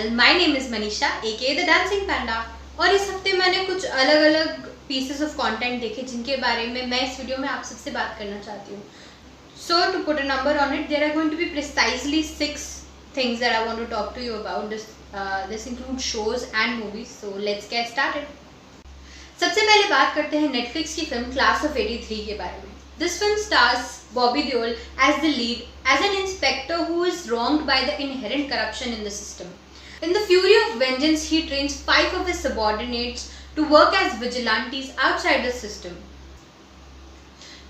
Channel. My name is Manisha aka the dancing panda. और इस हफ्ते मैंने कुछ अलग अलग पीसेस ऑफ कंटेंट देखे जिनके बारे में मैं इस वीडियो में आप सबसे बात करना चाहती हूँ। So to put a number on it, there are going to be precisely 6 things that I want to talk to you about. This includes shows and movies. So let's get started. सबसे पहले बात करते हैं Netflix की film class of 83 के बारे में। This film stars Bobby Deol as the lead, as an inspector who is wronged by the inherent corruption in the system. In the fury of vengeance, he trains 5 of his subordinates to work as vigilantes outside the system.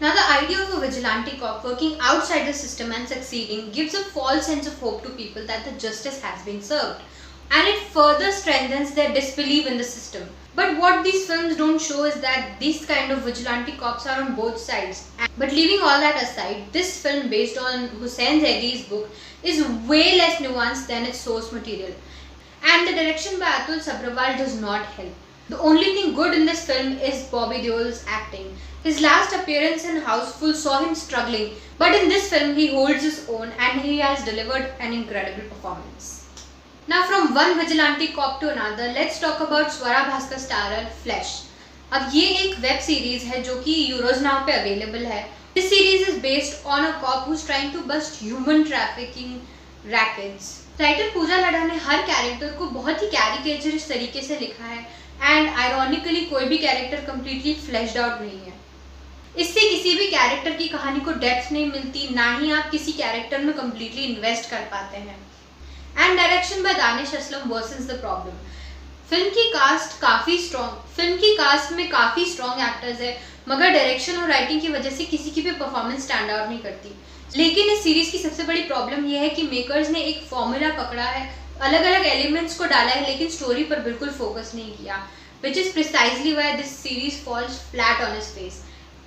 Now, the idea of a vigilante cop working outside the system and succeeding gives a false sense of hope to people that the justice has been served, and it further strengthens their disbelief in the system. But what these films don't show is that these kind of vigilante cops are on both sides. But leaving all that aside, this film based on Hussein Zaiddi's book is way less nuanced than its source material. And the direction by Atul Sabrawal does not help. The only thing good in this film is Bobby Deol's acting. His last appearance in Houseful saw him struggling, but in this film he holds his own and he has delivered an incredible performance. Now from one vigilante cop to another, let's talk about Swara Bhaskar starrer Flesh. अब ये एक web series है जो कि euros now पे available है. This series is based on a cop who's trying to bust human trafficking rackets. Writer Pooja Ladha ने हर character को बहुत ही कैरिकेचरिश तरीके से लिखा है एंड आयरॉनिकली कोई भी कैरेक्टर कम्प्लीटली फ्लैश्ड आउट नहीं है. इससे किसी भी कैरेक्टर की कहानी को डेप्थ नहीं मिलती, ना ही आप किसी कैरेक्टर में कम्प्लीटली इन्वेस्ट कर पाते हैं. And direction by Danish Aslam versus the problem. Film की कास्ट में काफ़ी स्ट्रॉन्ग एक्टर्स है, मगर डायरेक्शन और राइटिंग की वजह से किसी की भी परफॉर्मेंस स्टैंड आउट नहीं करती. लेकिन इस सीरीज की सबसे बड़ी प्रॉब्लम यह है कि मेकर्स ने एक फॉर्मूला पकड़ा है, अलग अलग एलिमेंट्स को डाला है, लेकिन स्टोरी पर बिल्कुल फोकस नहीं किया, which is precisely why this series falls flat on its face.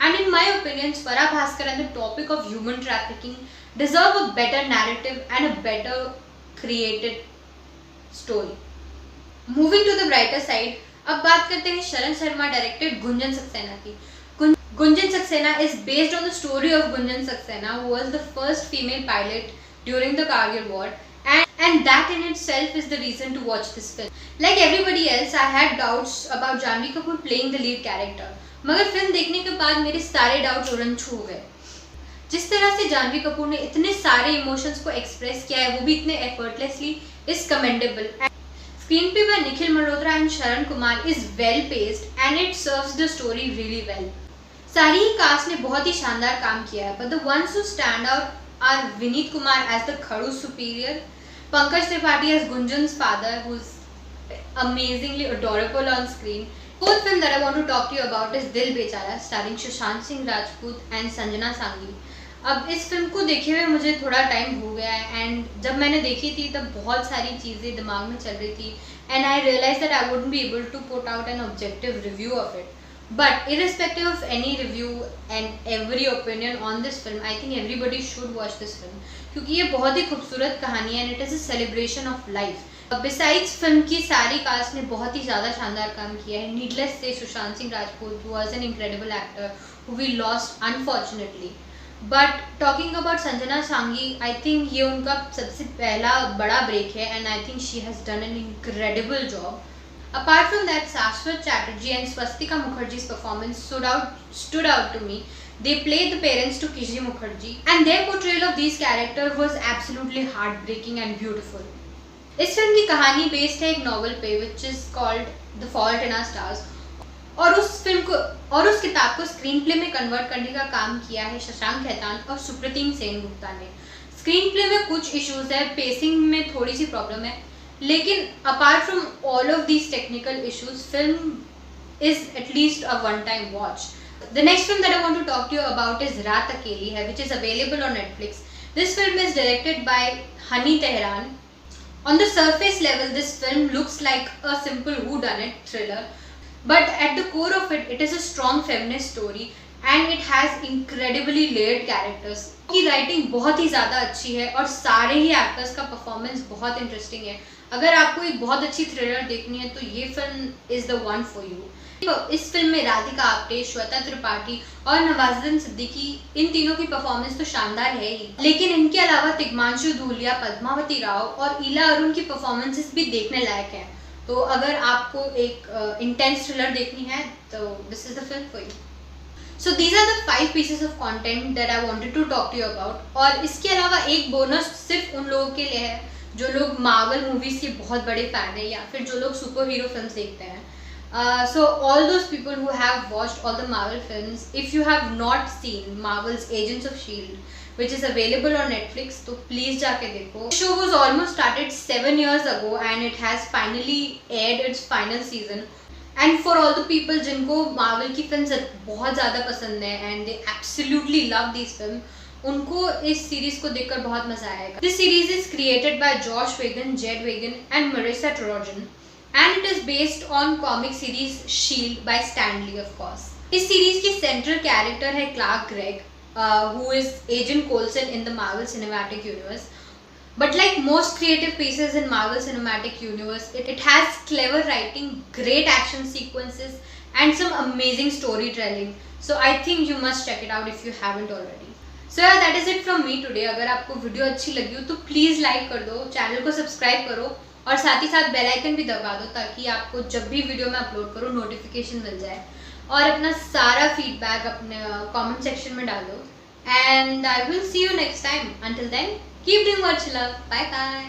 And in my opinion, Swara Bhaskar and the topic of human trafficking deserve a better narrative and a better created story. Moving to the brighter side, अब बात करते हैं शरण Sharma directed Gunjan Saxena की. Gunjan Saxena is based on the story of Gunjan Saxena, who was the first female pilot during the Kargil war, and that in itself is the reason to watch this film. Like everybody else, I had doubts about Janhvi Kapoor playing the lead character, मगर film देखने के बाद मेरे सारे doubts उड़न छू गए. जिस तरह से जानवी कपूर ने इतने सारे इमोशंस को एक्सप्रेस किया है, वो भी इतने एफर्टलेसली, इज कमेंडेबल. स्क्रीन पे बाय निखिल मल्होत्रा एंड शरण Kumar is well paced and it serves the story really well. सारी ही कास्ट ने बहुत ही शानदार काम किया है, but the ones who stand out are Vineet Kumar as the खड़ू सुपीरियर, पंकज त्रिपाठी एज गुंजन's father, who is amazingly adorable on screen. Fourth film that I want to talk to you about is Dil Bechara, starring Sushant Singh Rajput and Sanjana Sanghi. अब इस film को देखे हुए मुझे थोड़ा time हो गया है, एंड जब मैंने देखी थी तब बहुत सारी चीज़ें दिमाग में चल रही थी, and I realise that I wouldn't be able to put out an objective review of it. But irrespective of any review and every opinion on this film, I think everybody should watch this film, क्योंकि ये बहुत ही खूबसूरत कहानी है and it is a celebration of life. Besides film की सारी cast ने बहुत ही ज़्यादा शानदार काम किया है. नीडलेस से Sushant Singh Rajput was an incredible actor who we lost unfortunately. But talking about Sanjana Sanghi, I think ये उनका सबसे पहला बड़ा ब्रेक है and I think she has done an incredible job. Apart from that, Shashwat Chatterjee and Swastika Mukherjee's performance stood out to me. They played the parents to Kishji Mukherjee, and their portrayal of these characters was absolutely heartbreaking and beautiful. इस film की कहानी based है एक novel पे which is called The Fault in Our Stars, और उस किताब को स्क्रीन प्ले में कन्वर्ट करने का काम किया है शशांक खेतान और सुप्रतिम सेन गुप्ता ने. स्क्रीन प्ले में कुछ इश्यूज है, पेसिंग में थोड़ी सी प्रॉब्लम है, लेकिन apart from all of these technical issues, film is at least a one time watch. The next film that I want to talk to you about is Raat Akeli है, which is available on Netflix. This film is directed by Hani Tehran. On the surface level, this film looks like a simple whodunit thriller, but at the core of it, it is a strong feminist story and it has incredibly layered characters. की writing बहुत ही ज़्यादा अच्छी है और सारे ही actors का performance बहुत interesting है. अगर आपको एक बहुत अच्छी थ्रिलर देखनी है तो ये film is the one for you. इस फिल्म में राधिका आप्टे, श्वेता त्रिपाठी और नवाजुद्दीन सिद्दीकी, इन तीनों की परफॉर्मेंस तो शानदार है ही, लेकिन इनके अलावा तिग्मांशु धूलिया, पद्मावती राव और ईला अरुण की परफॉर्मेंसेस भी देखने लायक हैं। तो अगर आपको एक इंटेंस थ्रिलर देखनी है तो this is the film for you. So these are the 5 pieces of content that I wanted to talk to you about. और इसके अलावा एक बोनस सिर्फ उन लोगों के लिए है जो लोग मार्वल मूवीज के बहुत बड़े फैन है या फिर जो लोग सुपर हीरो फिल्म देखते हैं। So all those people who have watched all the Marvel films, if you have not seen Marvel's Agents of Shield, which is available on Netflix, तो please जाके देखो। The show was almost started 7 years ago and it has finally aired its final season. And for all the people जिनको Marvel की films बहुत ज़्यादा पसंद है and they absolutely love these films, उनको इस सीरीज को देखकर बहुत मजा आएगा। This series is created by Josh Whedon, Jed Whedon and Marissa Trojan. And it is based on comic series Shield by Stan Lee, of course. इस series की central character है Clark Greg, who is Agent Coulson in the Marvel Cinematic Universe. But like most creative pieces in Marvel Cinematic Universe, it has clever writing, great action sequences, and some amazing storytelling. So I think you must check it out if you haven't already. So yeah, that is it from me today. अगर आपको video अच्छी लगी हो तो please like कर दो, channel को subscribe करो और साथ ही साथ बेल आइकन भी दबा दो ताकि आपको जब भी वीडियो मैं अपलोड करूँ नोटिफिकेशन मिल जाए। और अपना सारा फीडबैक अपने कमेंट सेक्शन में डालो। And I will see you next time. Until then keep doing what you love. Bye bye.